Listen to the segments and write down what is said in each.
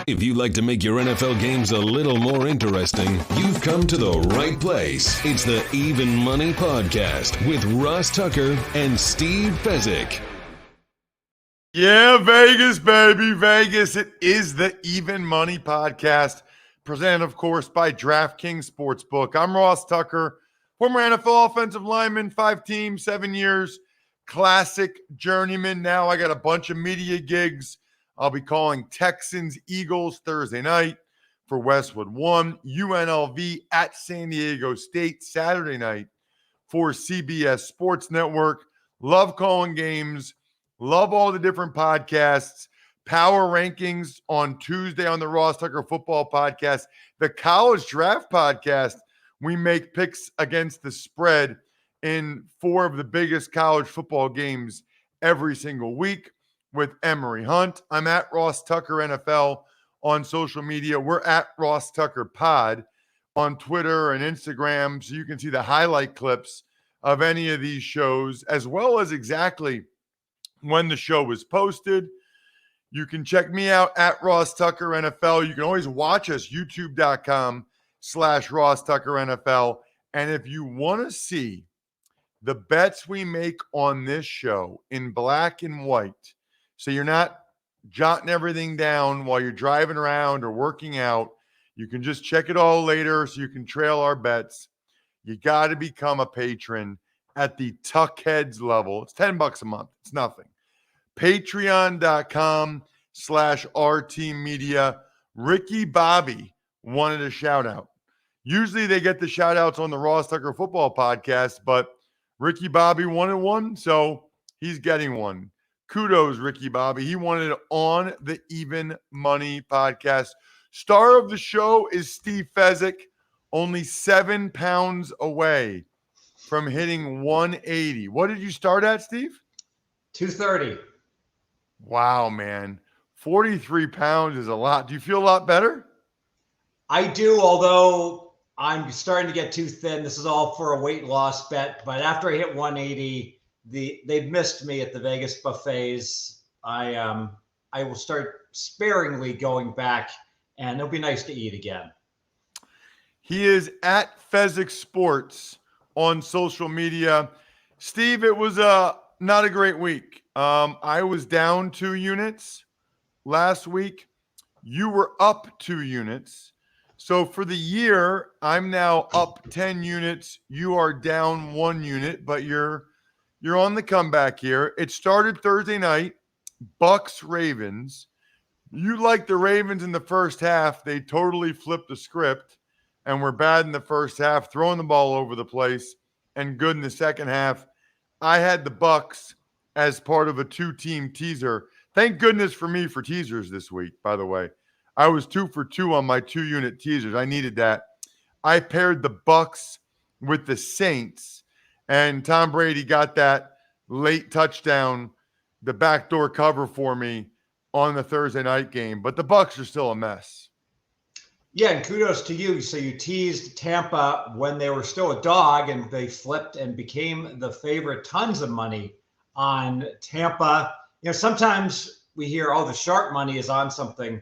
If you'd like to make your NFL games a little more interesting, you've come to the right place. It's the Even Money Podcast with Ross Tucker and Steve Fezzik. Yeah, Vegas, baby, Vegas. It is the Even Money Podcast, presented, of course, by DraftKings Sportsbook. I'm Ross Tucker, former NFL offensive lineman, 5 teams, 7 years, classic journeyman. Now I got a bunch of media gigs. I'll be calling Texans, Eagles Thursday night for Westwood 1, UNLV at San Diego State Saturday night for CBS Sports Network. Love calling games. Love all the different podcasts. Power rankings on Tuesday on the Ross Tucker Football Podcast. The College Draft Podcast, we make picks against the spread in 4 of the biggest college football games every single week with Emery Hunt. I'm at Ross Tucker NFL on social media. We're at Ross Tucker Pod on Twitter and Instagram, so you can see the highlight clips of any of these shows, as well as exactly when the show was posted. You can check me out at Ross Tucker NFL. You can always watch us, youtube.com/Ross Tucker NFL. And if you want to see the bets we make on this show in black and white, so you're not jotting everything down while you're driving around or working out, you can just check it all later so you can trail our bets. You got to become a patron at the Tuckheads level. It's $10 a month. It's nothing. Patreon.com/RT Media. Ricky Bobby wanted a shout out. Usually they get the shout outs on the Ross Tucker Football Podcast, but Ricky Bobby wanted one, so he's getting one. Kudos, Ricky Bobby. He wanted it on the Even Money Podcast. Star of the show is Steve Fezzik, only 7 pounds away from hitting 180. What did you start at, Steve? 230. Wow, man. 43 pounds is a lot. Do you feel a lot better? I do, although I'm starting to get too thin. This is all for a weight loss bet. But after I hit 180, they've missed me at the Vegas buffets. I will start sparingly going back, and it'll be nice to eat again. He is at Fezzik Sports on social media. Steve, it was not a great week. I was down 2 units last week. You were up 2 units. So for the year, I'm now up 10 units. You are down 1 unit, but you're on the comeback here. It started Thursday night, Bucks Ravens. You like the Ravens in the first half. They totally flipped the script and were bad in the first half, throwing the ball over the place, and good in the second half. I had the Bucks as part of a 2-team teaser. Thank goodness for me for teasers this week, by the way. I was 2 for 2 on my 2-unit teasers. I needed that. I paired the Bucks with the Saints, and Tom Brady got that late touchdown, the backdoor cover for me on the Thursday night game. But the Bucks are still a mess. Yeah, and kudos to you. So you teased Tampa when they were still a dog, and they flipped and became the favorite. Tons of money on Tampa. You know, sometimes we hear, oh, the sharp money is on something.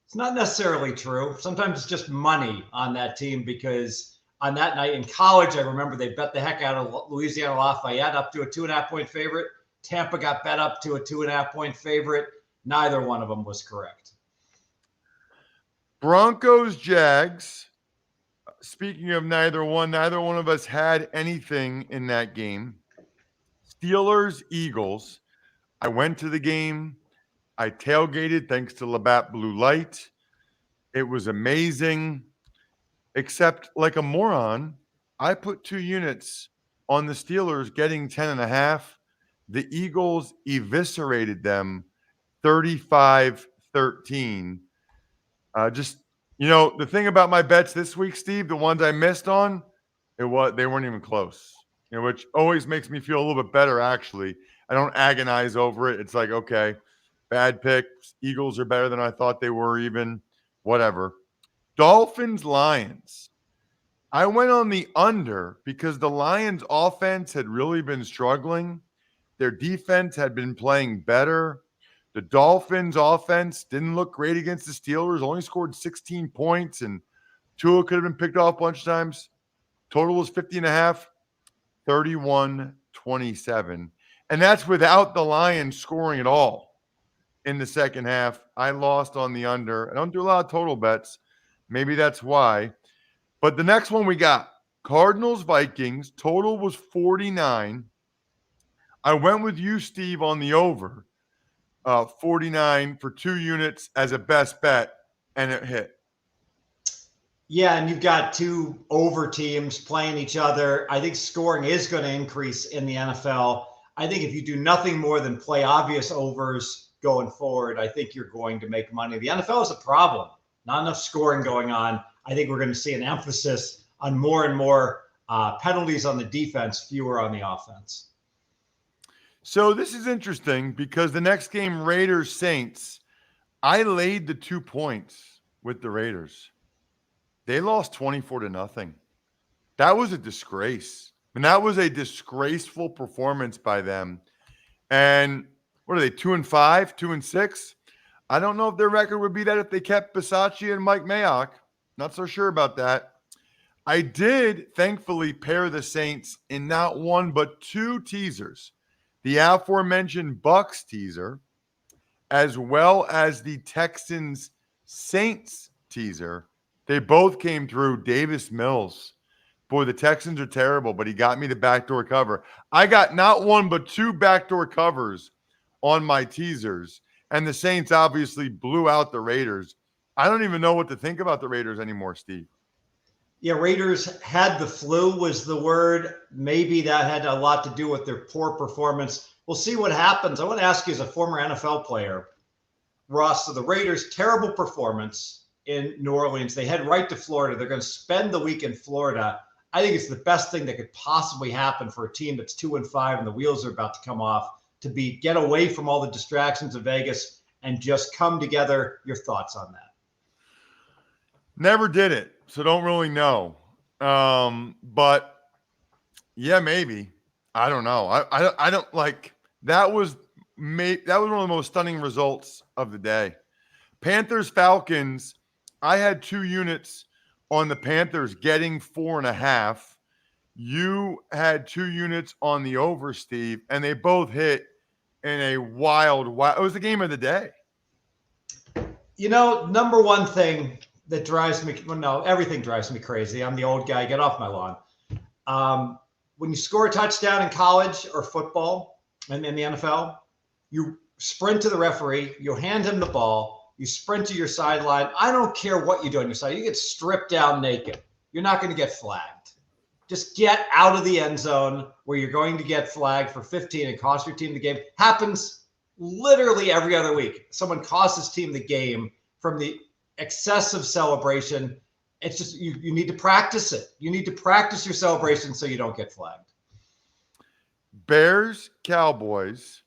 It's not necessarily true. Sometimes it's just money on that team, because on that night in college, I remember they bet the heck out of Louisiana Lafayette up to a 2.5-point favorite. Tampa got bet up to a 2.5-point favorite. Neither one of them was correct. Broncos, Jags. Speaking of neither one of us had anything in that game. Steelers, Eagles. I went to the game. I tailgated thanks to Labatt Blue Light. It was amazing, except like a moron, I put 2 units on the Steelers getting 10.5. The Eagles eviscerated them 35-13. The thing about my bets this week, Steve, the ones I missed on, they weren't even close, which always makes me feel a little bit better, actually. I don't agonize over it. It's like, okay, bad picks. Eagles are better than I thought they were even. Whatever. Dolphins, Lions. I went on the under because the Lions offense had really been struggling. Their defense had been playing better. The Dolphins offense didn't look great against the Steelers, only scored 16 points, and Tua could have been picked off a bunch of times. Total was 50.5, 31-27. And that's without the Lions scoring at all in the second half. I lost on the under. I don't do a lot of total bets. Maybe that's why. But the next one we got, Cardinals, Vikings. Total was 49. I went with you, Steve, on the over. 49 for 2 units as a best bet, and it hit. Yeah, and you've got two over teams playing each other. I think scoring is going to increase in the NFL. I think if you do nothing more than play obvious overs going forward, I think you're going to make money. The NFL is a problem. Not enough scoring going on. I think we're going to see an emphasis on more and more penalties on the defense, fewer on the offense. So this is interesting because the next game, Raiders-Saints, I laid the 2 points with the Raiders. They lost 24-0. That was a disgrace. And that was a disgraceful performance by them. And what are they, 2-5, 2-6? I don't know if their record would be that if they kept Bisaccia and Mike Mayock. Not so sure about that. I did, thankfully, pair the Saints in not one but 2 teasers. The aforementioned Bucks teaser, as well as the Texans Saints teaser. They both came through. Davis Mills. Boy, the Texans are terrible, but he got me the backdoor cover. I got not one but 2 backdoor covers on my teasers, and the Saints obviously blew out the Raiders. I don't even know what to think about the Raiders anymore, Steve. Yeah, Raiders had the flu was the word. Maybe that had a lot to do with their poor performance. We'll see what happens. I want to ask you as a former NFL player, Ross, so the Raiders, terrible performance in New Orleans. They head right to Florida. They're going to spend the week in Florida. I think it's the best thing that could possibly happen for a team that's 2-5 and the wheels are about to come off to get away from all the distractions of Vegas and just come together. Your thoughts on that? Never did it, so don't really know. But yeah, maybe. I don't know. I don't like that was one of the most stunning results of the day. Panthers Falcons. I had 2 units on the Panthers getting 4.5. You had 2 units on the over, Steve, and they both hit in a wild. It was the game of the day. You know, number one thing that drives me, well, no, everything drives me crazy. I'm the old guy. Get off my lawn. When you score a touchdown in college or football and in the NFL, you sprint to the referee, you hand him the ball, you sprint to your sideline. I don't care what you do on your side. You get stripped down naked. You're not going to get flagged. Just get out of the end zone where you're going to get flagged for 15 and cost your team the game. Happens literally every other week. Someone costs his team the game from the excessive celebration. It's just you need to practice it. You need to practice your celebration so you don't get flagged. Bears, Cowboys.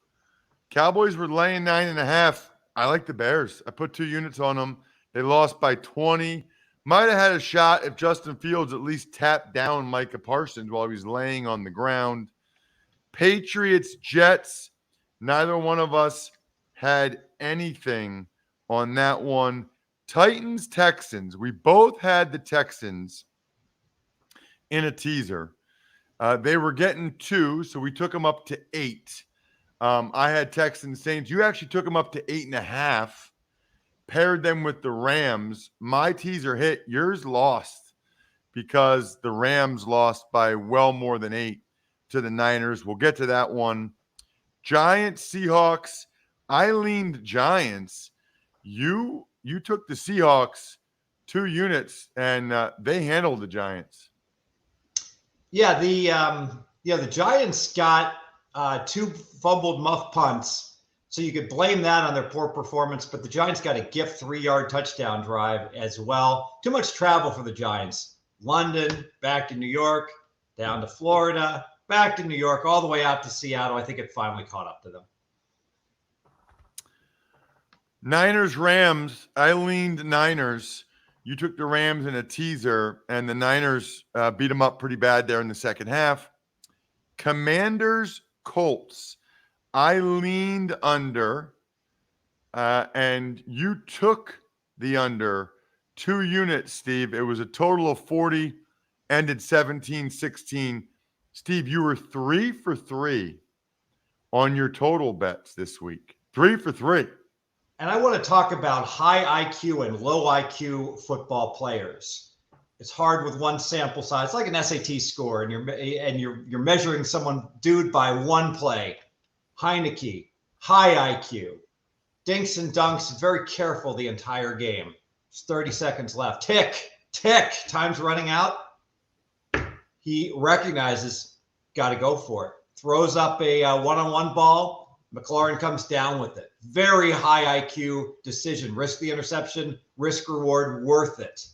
Cowboys were laying 9.5. I like the Bears. I put 2 units on them. They lost by 20. Might have had a shot if Justin Fields at least tapped down Micah Parsons while he was laying on the ground. Patriots, Jets. Neither one of us had anything on that one. Titans, Texans. We both had the Texans in a teaser. They were getting 2, so we took them up to 8. I had Texans, Saints. You actually took them up to 8.5. Paired them with the Rams. My teaser hit. Yours lost because the Rams lost by well more than 8 to the Niners. We'll get to that one. Giants, Seahawks. I leaned Giants. You took the Seahawks 2 units, and they handled the Giants. Yeah, the Giants got 2 fumbled muff punts, so you could blame that on their poor performance. But the Giants got a gift 3-yard touchdown drive as well. Too much travel for the Giants. London, back to New York, down to Florida, back to New York, all the way out to Seattle. I think it finally caught up to them. Niners, Rams. I leaned Niners. You took the Rams in a teaser, and the Niners beat them up pretty bad there in the second half. Commanders, Colts. I leaned under. and you took the under 2 units, Steve. It was a total of 40, ended 17-16. Steve, you were 3 for 3 on your total bets this week. 3 for 3. And I want to talk about high IQ and low IQ football players. It's hard with one sample size. It's like an SAT score, and you're measuring someone dude by one play. Heineke, high IQ, dinks and dunks, very careful the entire game. There's 30 seconds left. Tick, time's running out. He recognizes, got to go for it. Throws up a one-on-one ball. McLaurin comes down with it. Very high IQ decision. Risk the interception, risk reward, worth it.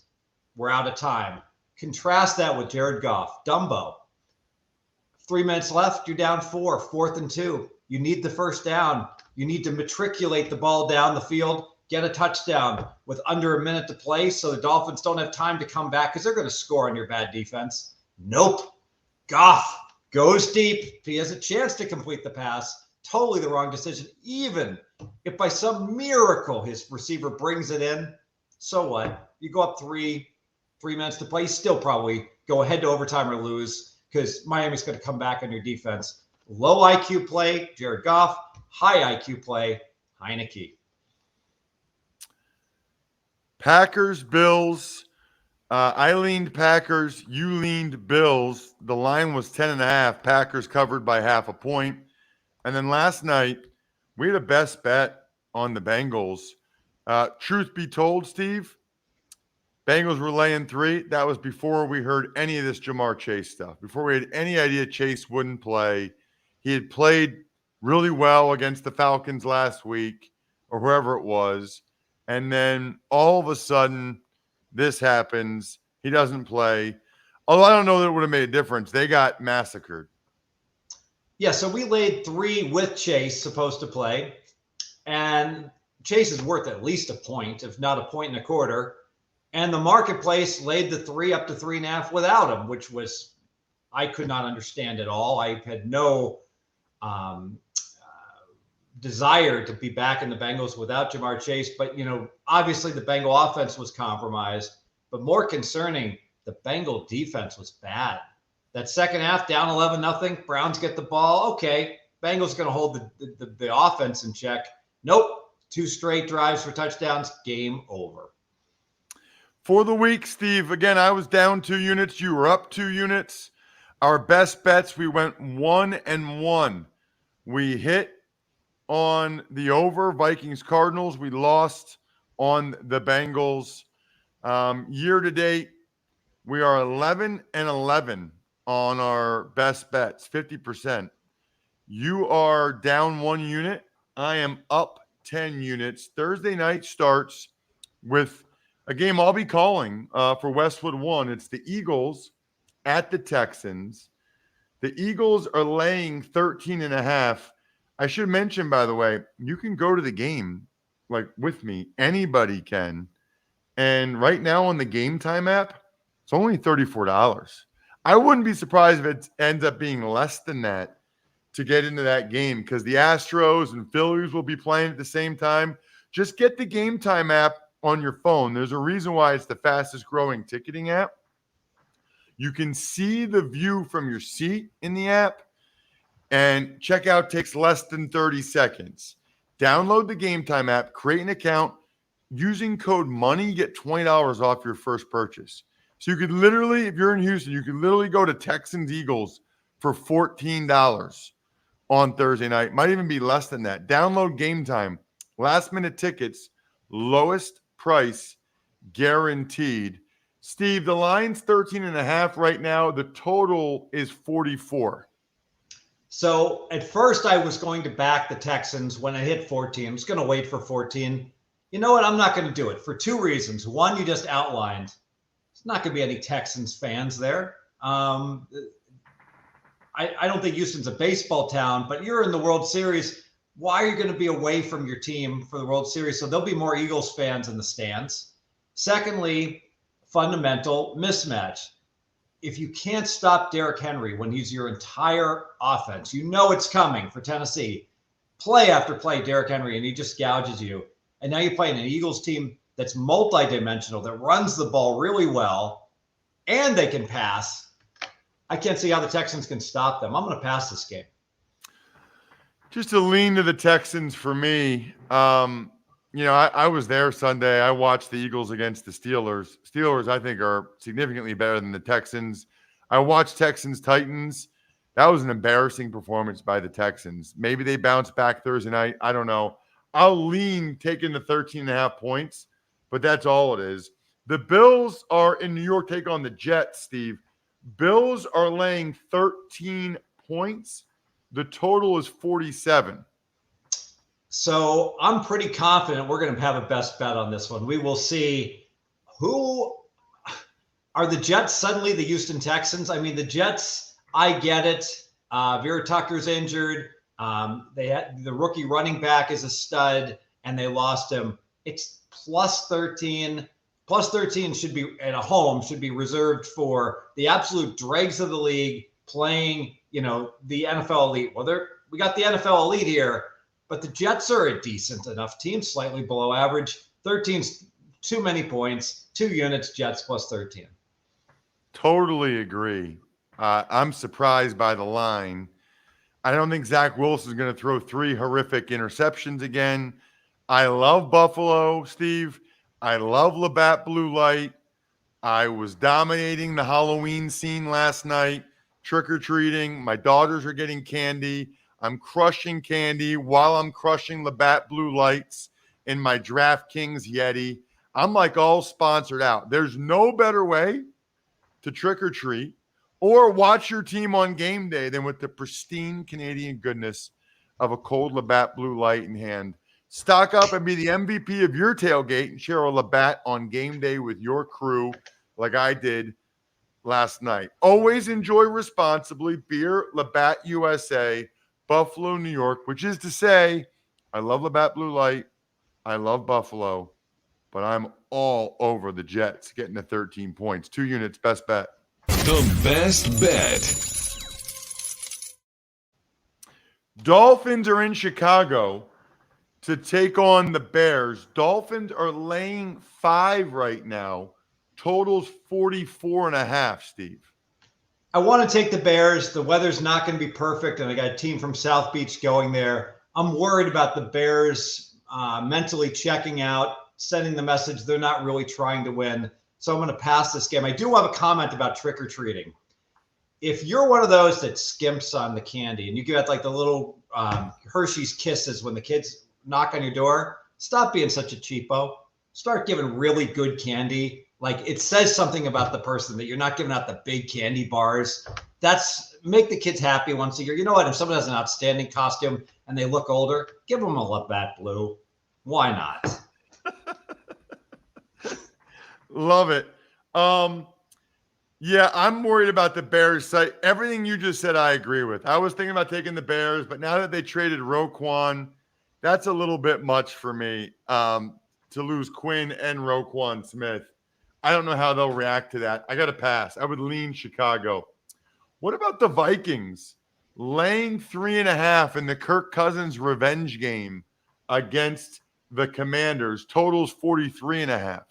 We're out of time. Contrast that with Jared Goff, Dumbo. 3 minutes left, you're down 4, 4th and 2. You need the first down. You need to matriculate the ball down the field, get a touchdown with under a minute to play so the Dolphins don't have time to come back because they're going to score on your bad defense. Nope. Goff goes deep. He has a chance to complete the pass. Totally the wrong decision. Even if by some miracle his receiver brings it in, so what? You go up 3 minutes to play, you still probably go ahead to overtime or lose because Miami's going to come back on your defense. Low IQ play, Jared Goff. High IQ play, Heineke. Packers, Bills. I leaned Packers. You leaned Bills. The line was 10.5. Packers covered by half a point. And then last night, we had a best bet on the Bengals. Truth be told, Steve, Bengals were laying 3. That was before we heard any of this Jamar Chase stuff, before we had any idea Chase wouldn't play. He had played really well against the Falcons last week or whoever it was. And then all of a sudden, this happens. He doesn't play. Although I don't know that it would have made a difference. They got massacred. Yeah, so we laid 3 with Chase supposed to play. And Chase is worth at least a point, if not a point and a quarter. And the marketplace laid the 3 up to 3.5 without him, which was, I could not understand at all. I had no desire to be back in the Bengals without Jamar Chase. But, obviously the Bengal offense was compromised. But more concerning, the Bengal defense was bad. That second half, down 11-0. Browns get the ball. Okay, Bengals going to hold the offense in check. Nope. 2 straight drives for touchdowns. Game over. For the week, Steve, again, I was down 2 units. You were up 2 units. Our best bets, we went 1-1. We hit on the over, Vikings-Cardinals. We lost on the Bengals. Year to date, we are 11-11 on our best bets, 50%. You are down 1 unit. I am up 10 units. Thursday night starts with a game I'll be calling for Westwood 1. It's the Eagles at the Texans. The Eagles are laying 13.5. I should mention, by the way, you can go to the game like with me. Anybody can. And right now on the Game Time app, it's only $34. I wouldn't be surprised if it ends up being less than that to get into that game because the Astros and Phillies will be playing at the same time. Just get the Game Time app on your phone. There's a reason why it's the fastest growing ticketing app. You can see the view from your seat in the app, and checkout takes less than 30 seconds. Download the Game Time app, create an account. Using code MONEY, you get $20 off your first purchase. So you could literally, if you're in Houston, you could literally go to Texans Eagles for $14 on Thursday night. Might even be less than that. Download Game Time. Last minute tickets, lowest price guaranteed. Steve, the line's 13.5 right now. The total is 44. So at first I was going to back the Texans when I hit 14. I'm just going to wait for 14. You know what? I'm not going to do it for 2 reasons. One, you just outlined. There's not going to be any Texans fans there. I don't think Houston's a baseball town, but you're in the World Series. Why are you going to be away from your team for the World Series? So there'll be more Eagles fans in the stands. Secondly, fundamental mismatch. If you can't stop Derrick Henry when he's your entire offense, you know it's coming for Tennessee. play after play, Derrick Henry, and he just gouges you. And now you're playing an Eagles team that's multidimensional, that runs the ball really well, and they can pass. I can't see how the Texans can stop them. I'm going to pass this game. Just to lean to the Texans for me. I was there Sunday. I watched the Eagles against the Steelers. Steelers, I think, are significantly better than the Texans. I watched Texans-Titans. That was an embarrassing performance by the Texans. Maybe they bounce back Thursday night. I don't know. I'll lean taking the 13.5 points, but that's all it is. The Bills are in New York, take on the Jets, Steve. Bills are laying 13 points. The total is 47. So I'm pretty confident we're going to have a best bet on this one. We will see who are the Jets suddenly the Houston Texans. I mean, the Jets, I get it. Vera Tucker's injured. They had the rookie running back is a stud, and they lost him. It's plus 13. Plus 13 should be at a home, should be reserved for the absolute dregs of the league playing, the NFL elite. Well, we got the NFL elite here, but the Jets are a decent enough team, slightly below average. 13's too many points, 2 units, Jets plus 13. Totally agree. I'm surprised by the line. I don't think Zach Wilson is going to throw 3 horrific interceptions again. I love Buffalo, Steve. I love Labatt Blue Light. I was dominating the Halloween scene last night, trick-or-treating. My daughters are getting candy. I'm crushing candy while I'm crushing Labatt Blue Lights in my DraftKings Yeti. I'm like all sponsored out. There's no better way to trick-or-treat or watch your team on game day than with the pristine Canadian goodness of a cold Labatt Blue Light in hand. Stock up and be the MVP of your tailgate and share a Labatt on game day with your crew like I did last night. Always enjoy responsibly. Beer, Labatt USA, Buffalo, New York, which is to say, I love Labatt Blue Light. I love Buffalo, but I'm all over the Jets getting to 13 points. 2 units, best bet. The best bet. Dolphins are in Chicago to take on the Bears. Dolphins are laying 5 right now. Totals 44.5, Steve. I want to take the Bears. The weather's not going to be perfect, and I got a team from South Beach going there. I'm worried about the Bears mentally checking out, sending the message they're not really trying to win. So I'm going to pass this game. I do have a comment about trick-or-treating. If you're one of those that skimps on the candy and you get like the little Hershey's Kisses when the kids knock on your door, stop being such a cheapo. Start giving really good candy. Like, it says something about the person that you're not giving out the big candy bars. Make the kids happy once a year. You know what? If someone has an outstanding costume and they look older, give them a Labatt Blue. Why not? Love it. Yeah, I'm worried about the Bears site. Everything you just said, I agree with. I was thinking about taking the Bears, but now that they traded Roquan, that's a little bit much for me to lose Quinn and Roquan Smith. I don't know how they'll react to that. I got to pass. I would lean Chicago. What about the Vikings laying 3.5 in the Kirk Cousins revenge game against the Commanders? Totals 43.5.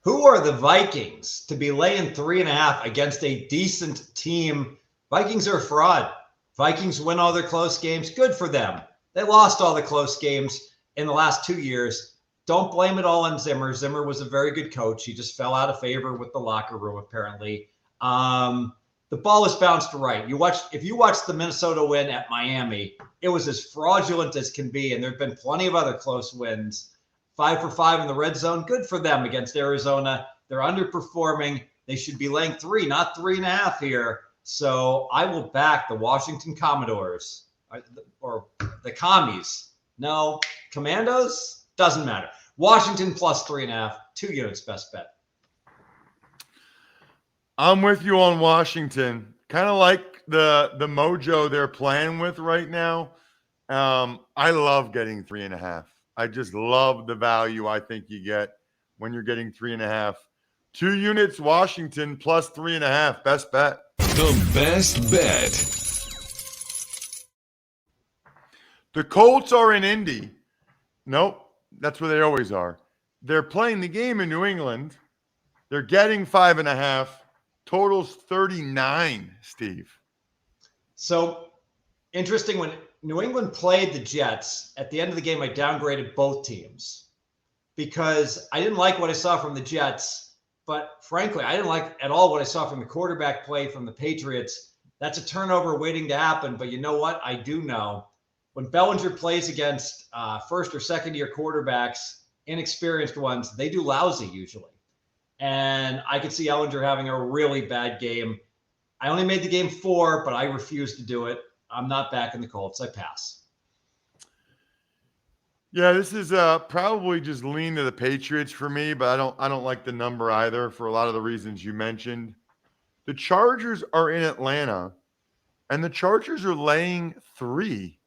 Who are the Vikings to be laying 3.5 against a decent team? Vikings are a fraud. Vikings win all their close games. Good for them. They lost all the close games in the last 2 years. Don't blame it all on Zimmer. Zimmer was a very good coach. He just fell out of favor with the locker room, apparently. The ball is bounced right. If you watch the Minnesota win at Miami, it was as fraudulent as can be, and there have been plenty of other close wins. 5 for 5 in the red zone. Good for them against Arizona. They're underperforming. They should be laying 3, not 3.5 here. So I will back the Washington Commodores or the Commies. No, Commandos? Doesn't matter. Washington plus 3.5, 2 units, best bet. I'm with you on Washington. Kind of like the mojo they're playing with right now. I love getting 3.5. I just love the value I think you get when you're getting 3.5. 2 units, Washington plus 3.5. Best bet. The best bet. The Colts are in Indy. Nope, that's where they always are. They're playing the game in New England. They're getting 5.5. Totals 39, Steve. So interesting, when New England played the Jets, at the end of the game, I downgraded both teams because I didn't like what I saw from the Jets, but frankly, I didn't like at all what I saw from the quarterback play from the Patriots. That's a turnover waiting to happen, but you know what? I do know when Bellinger plays against first or second year quarterbacks, inexperienced ones, they do lousy usually. And I could see Ellinger having a really bad game. I only made the game 4, but I refuse to do it. I'm not backing the Colts. I pass. Yeah, this is probably just lean to the Patriots for me, but I don't like the number either for a lot of the reasons you mentioned. The Chargers are in Atlanta, and the Chargers are laying 3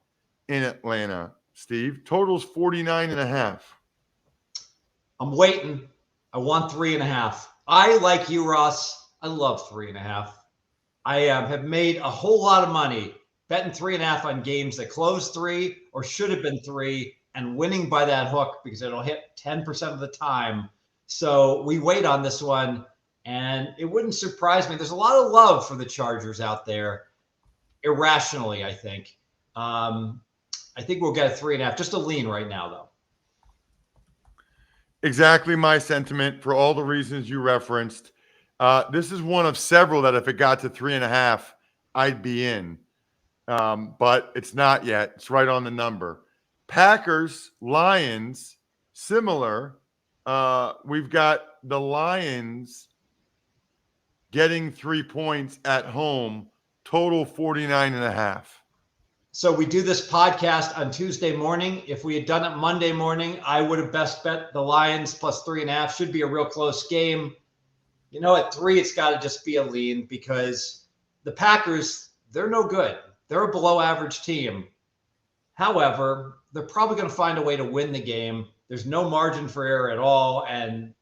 in Atlanta, Steve. Totals 49.5. I'm waiting. I want 3.5. I, like you, Ross, I love 3.5. I have made a whole lot of money betting 3.5 on games that closed 3 or should have been 3 and winning by that hook because it'll hit 10% of the time. So we wait on this one, and it wouldn't surprise me. There's a lot of love for the Chargers out there, irrationally, I think. I think we'll get a 3.5, just a lean right now, though. Exactly my sentiment for all the reasons you referenced. This is one of several that if it got to 3.5, I'd be in. But it's not yet. It's right on the number. Packers, Lions, similar. We've got the Lions getting 3 points at home, total 49.5. So we do this podcast on Tuesday morning. If we had done it Monday morning, I would have best bet the Lions plus 3.5. Should be a real close game. You know, at 3, it's got to just be a lean because the Packers, they're no good. They're a below average team. However, they're probably going to find a way to win the game. There's no margin for error at all. And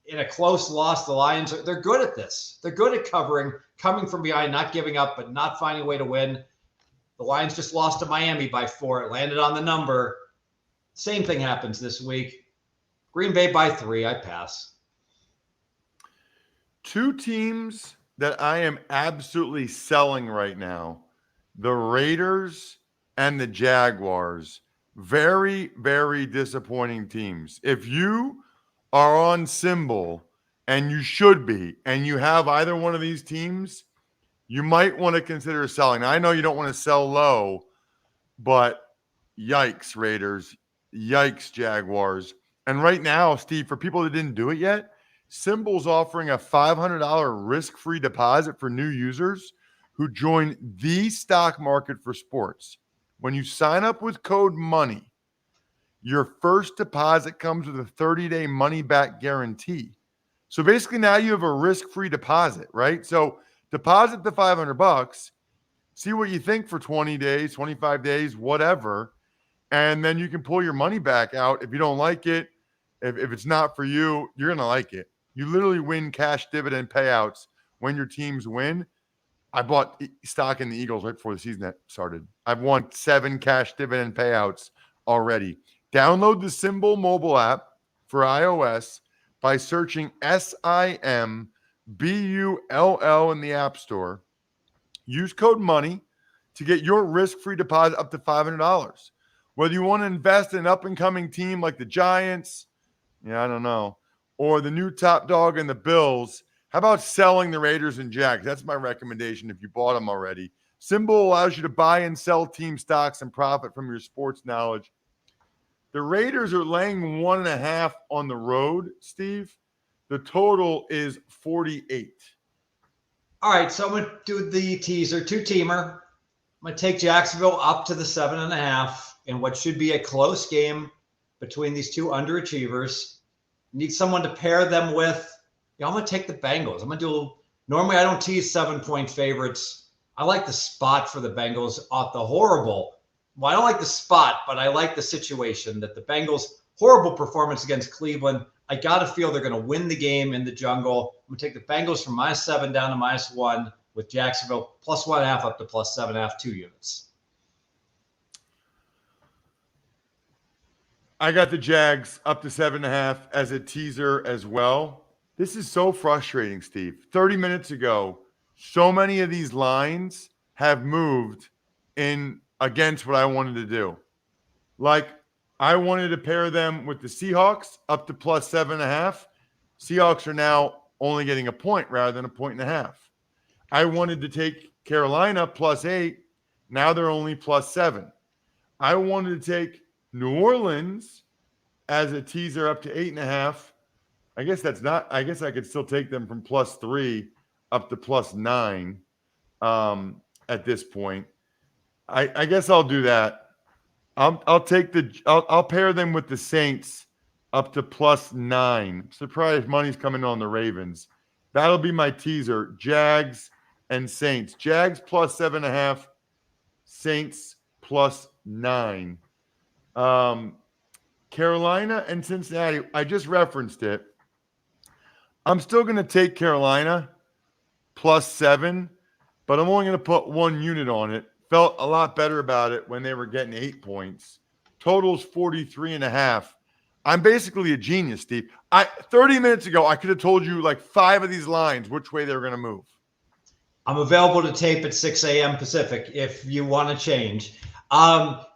in a close loss, the Lions, they're good at this. They're good at covering, coming from behind, not giving up, but not finding a way to win. The Lions just lost to Miami by 4. It landed on the number. Same thing happens this week. Green Bay by 3. I pass. 2 teams that I am absolutely selling right now, the Raiders and the Jaguars. Very, very disappointing teams. If you are on Symbol, and you should be, and you have either one of these teams, you might want to consider selling. Now, I know you don't want to sell low, but yikes, Raiders. Yikes, Jaguars. And right now, Steve, for people that didn't do it yet, Symbol's offering a $500 risk-free deposit for new users who join the stock market for sports. When you sign up with code MONEY, your first deposit comes with a 30-day money-back guarantee. So basically now you have a risk-free deposit, right? So deposit the $500, see what you think for 20 days, 25 days, whatever, and then you can pull your money back out. If you don't like it, if it's not for you, you're going to like it. You literally win cash dividend payouts when your teams win. I bought stock in the Eagles right before the season started. I've won 7 cash dividend payouts already. Download the Symbol mobile app for iOS by searching SIMBULL in the App Store. Use code MONEY to get your risk-free deposit up to $500. Whether you want to invest in an up-and-coming team like the Giants, I don't know, or the new top dog in the Bills, how about selling the Raiders and Jags? That's my recommendation if you bought them already. Symbol allows you to buy and sell team stocks and profit from your sports knowledge. The Raiders are laying 1.5 on the road, Steve. The total is 48. All right, so I'm going to do the teaser, 2-teamer. I'm going to take Jacksonville up to the 7.5 in what should be a close game between these 2 underachievers. Need someone to pair them with. I'm going to take the Bengals. I'm going to do normally I don't tease 7-point favorites. I like the spot for the Bengals off the horrible. Well, I don't like the spot, but I like the situation that the Bengals, horrible performance against Cleveland. I got to feel they're going to win the game in the jungle. I'm going to take the Bengals from -7 down to -1 with Jacksonville +1.5 up to +7.5, 2 units. I got the Jags up to 7.5 as a teaser as well. This is so frustrating, Steve. 30 minutes ago, so many of these lines have moved in against what I wanted to do. Like, I wanted to pair them with the Seahawks up to plus 7.5. Seahawks are now only getting a point rather than a 1.5. I wanted to take Carolina plus 8. Now they're only plus 7. I wanted to take New Orleans as a teaser up to 8.5. I guess I could still take them from plus 3 up to plus 9 at this point. I guess I'll do that. I'll pair them with the Saints up to plus 9. Surprise money's coming on the Ravens. That'll be my teaser. Jags and Saints. Jags plus 7.5. Saints plus 9. Carolina and Cincinnati. I just referenced it. I'm still going to take Carolina plus 7, but I'm only going to put 1 unit on it. Felt a lot better about it when they were getting 8 points. Total's 43.5. I'm basically a genius, Steve. 30 minutes ago, I could have told you like 5 of these lines, which way they were going to move. I'm available to tape at 6 a.m. Pacific if you want to change. I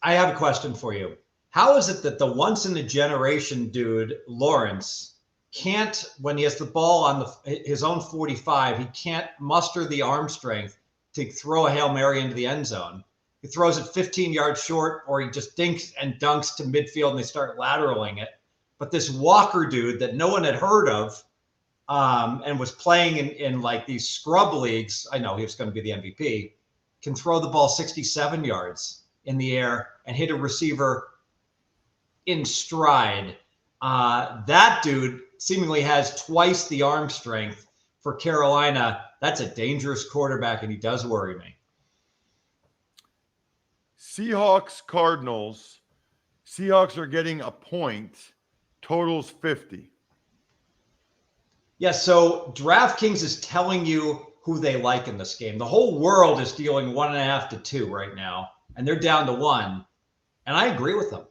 have a question for you. How is it that the once-in-a-generation dude, Lawrence, can't, when he has the ball on his own 45, he can't muster the arm strength to throw a Hail Mary into the end zone? He throws it 15 yards short, or he just dinks and dunks to midfield and they start lateraling it. But this Walker dude that no one had heard of and was playing in like these scrub leagues, I know he was going to be the MVP, can throw the ball 67 yards in the air and hit a receiver in stride. That dude seemingly has twice the arm strength for Carolina. That's a dangerous quarterback, and he does worry me. Seahawks, Cardinals. Seahawks are getting a point. Total's 50. Yeah, so DraftKings is telling you who they like in this game. The whole world is dealing 1.5 to 2 right now, and they're down to 1. And I agree with them.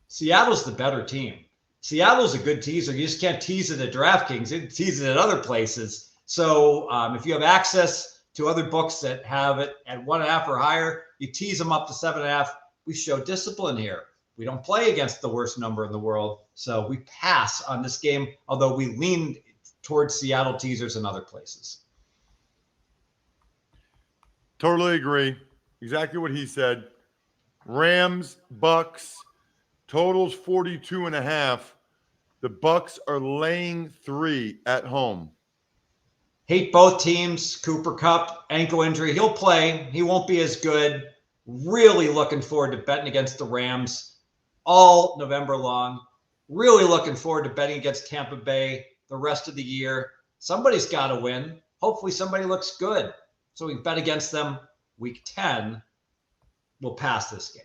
Seattle's the better team. Seattle's a good teaser. You just can't tease it at DraftKings. You can tease it at other places. So if you have access to other books that have it at 1.5 or higher, you tease them up to 7.5. We show discipline here. We don't play against the worst number in the world. So we pass on this game, although we lean towards Seattle teasers and other places. Totally agree. Exactly what he said. Rams, Bucks, totals 42.5. The Bucks are laying 3 at home. Hate both teams. Cooper Kupp, ankle injury. He'll play. He won't be as good. Really looking forward to betting against the Rams all November long. Really looking forward to betting against Tampa Bay the rest of the year. Somebody's got to win. Hopefully somebody looks good so we can bet against them week 10. We'll pass this game.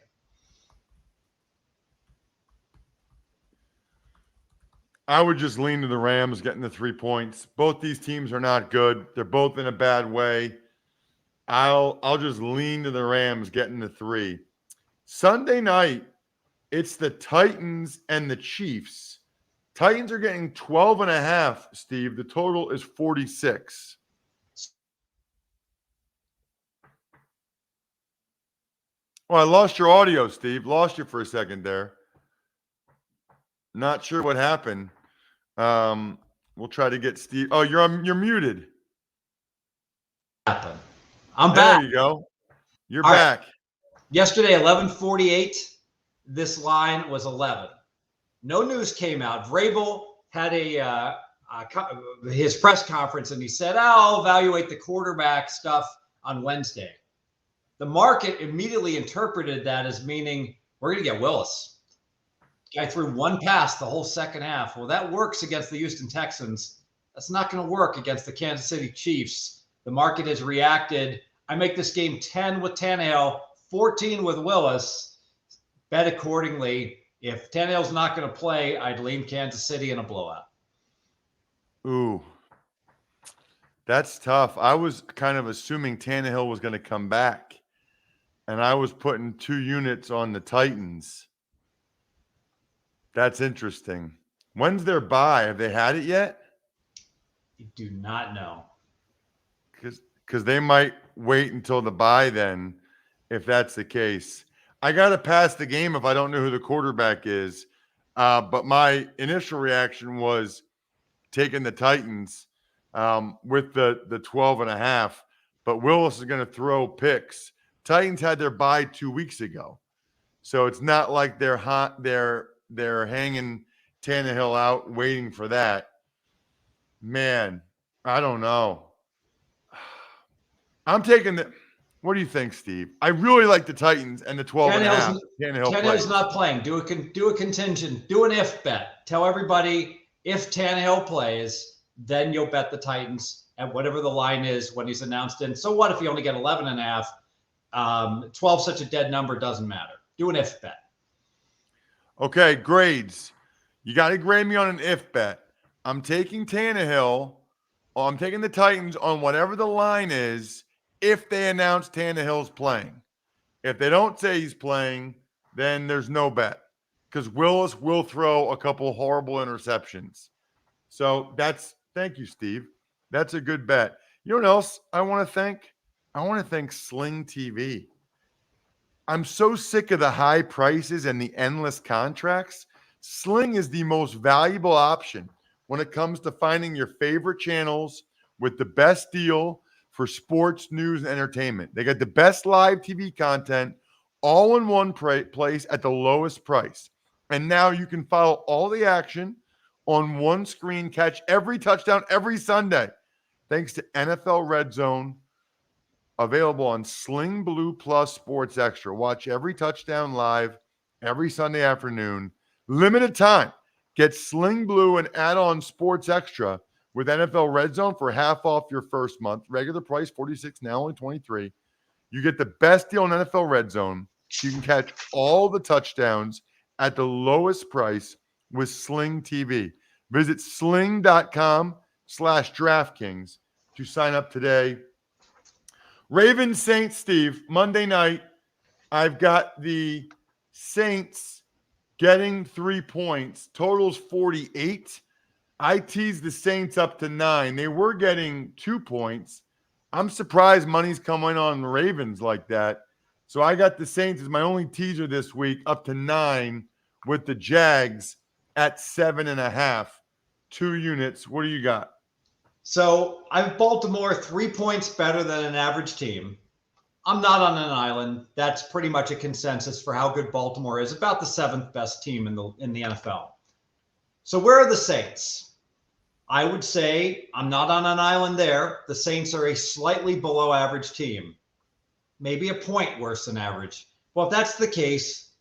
I would just lean to the Rams getting the 3 points. Both these teams are not good. They're both in a bad way. I'll just lean to the Rams getting the 3. Sunday night, it's the Titans and the Chiefs. Titans are getting 12.5, Steve. The total is 46. Oh, I lost your audio, Steve. Lost you for a second there. Not sure what happened. We'll try to get Steve. Oh, you're muted. I'm back. There you go. You're All back. Right. Yesterday, 11:48. This line was 11. No news came out. Vrabel had his press conference, and he said, I'll evaluate the quarterback stuff on Wednesday. The market immediately interpreted that as meaning we're going to get Willis. Guy threw 1 pass the whole second half. Well, that works against the Houston Texans. That's not going to work against the Kansas City Chiefs. The market has reacted. I make this game 10 with Tannehill, 14 with Willis. Bet accordingly. If Tannehill's not going to play, I'd lean Kansas City in a blowout. Ooh, that's tough. I was kind of assuming Tannehill was going to come back, and I was putting 2 units on the Titans. That's interesting. When's their bye? Have they had it yet? I do not know. Because they might wait until the bye then, if that's the case. I got to pass the game if I don't know who the quarterback is. But my initial reaction was taking the Titans with the 12.5. But Willis is going to throw picks. Titans had their bye 2 weeks ago. So it's not like they're hanging Tannehill out waiting for that. Man, I don't know. I'm taking the – what do you think, Steve? I really like the Titans and the 12.5. Tannehill's not playing. Do a contingent. Do an if bet. Tell everybody if Tannehill plays, then you'll bet the Titans at whatever the line is when he's announced in. So what if you only get 11.5? 12 such a dead number, doesn't matter. Do an if bet. Okay, grades. You got to grade me on an if bet. I'm taking Tannehill. I'm taking the Titans on whatever the line is if they announce Tannehill's playing. If they don't say he's playing, then there's no bet because Willis will throw a couple horrible interceptions. So thank you, Steve. That's a good bet. You know what else I want to thank? I want to thank Sling TV. I'm so sick of the high prices and the endless contracts. Sling is the most valuable option when it comes to finding your favorite channels with the best deal for sports, news, and entertainment. They got the best live TV content all in one place at the lowest price. And now you can follow all the action on one screen, catch every touchdown every Sunday, thanks to NFL Red Zone, available on Sling Blue Plus Sports Extra. Watch every touchdown live every Sunday afternoon. Limited time. Get Sling Blue and add on Sports Extra with NFL Red Zone for half off your first month. Regular price $46, now only $23. You get the best deal on NFL Red Zone. You can catch all the touchdowns at the lowest price with Sling TV. Visit sling.com/DraftKings to sign up today. Ravens Saints, Steve, Monday night. I've got the Saints getting 3 points. Total's 48. I teased the Saints up to 9. They were getting 2 points. I'm surprised money's coming on the Ravens like that. So I got the Saints as my only teaser this week up to 9 with the Jags at 7.5. 2 units. What do you got? So I have Baltimore 3 points better than an average team. I'm not on an island. That's pretty much a consensus for how good Baltimore is. About the 7th best team in the NFL. So where are the Saints? I would say I'm not on an island there. The Saints are a slightly below average team. Maybe a point worse than average. Well, if that's the case,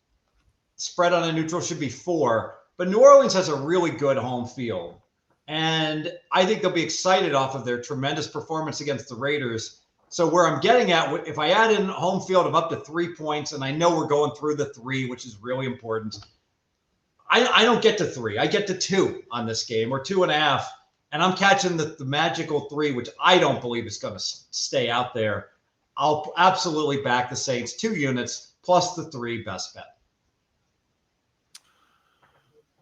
spread on a neutral should be 4. But New Orleans has a really good home field. And I think they'll be excited off of their tremendous performance against the Raiders. So where I'm getting at, if I add in home field of up to 3 points, and I know we're going through the 3, which is really important, I don't get to 3. I get to 2 on this game, or 2.5. And I'm catching the magical 3, which I don't believe is going to stay out there. I'll absolutely back the Saints 2 units plus the 3 best bet.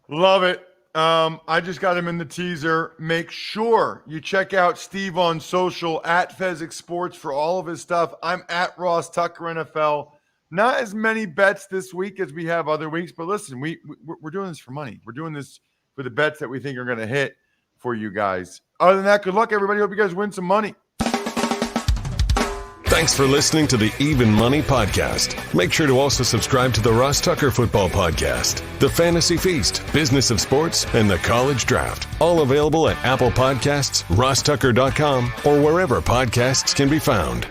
Love it. I just got him in the teaser. Make sure you check out Steve on social at Fezzik Sports for all of his stuff. I'm at Ross Tucker NFL. Not as many bets this week as we have other weeks, but listen, we're doing this for money. We're doing this for the bets that we think are going to hit for you guys. Other than that, good luck, everybody. Hope you guys win some money. Thanks for listening to the Even Money Podcast. Make sure to also subscribe to the Ross Tucker Football Podcast, the Fantasy Feast, Business of Sports, and the College Draft. All available at Apple Podcasts, rosstucker.com, or wherever podcasts can be found.